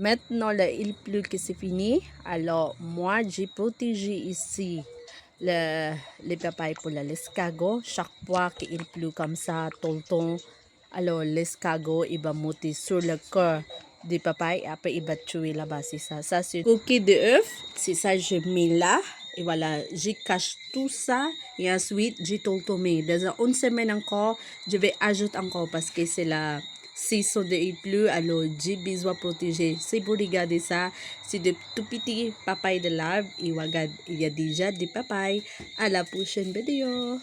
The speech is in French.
Maintenant, là, il pleut que c'est fini. Alors, moi, j'ai protégé ici les papayes pour l'escargot. Chaque fois qu'il pleut comme ça, tout le temps, alors l'escargot, il va monter sur le cœur des papayes et après, il va tuer là-bas. C'est ça. Ça, c'est coquille de œuf. C'est ça, je mets là. Et voilà, je cache tout ça. Et ensuite, j'ai tout le temps mis. Dans une semaine encore, je vais ajouter encore parce que c'est la saison de il pleut. Alors, j'ai besoin de protéger. C'est pour regarder ça. C'est de tout petits papayes de l'arbre. Et regarde, il y a déjà des papayes. À la prochaine vidéo.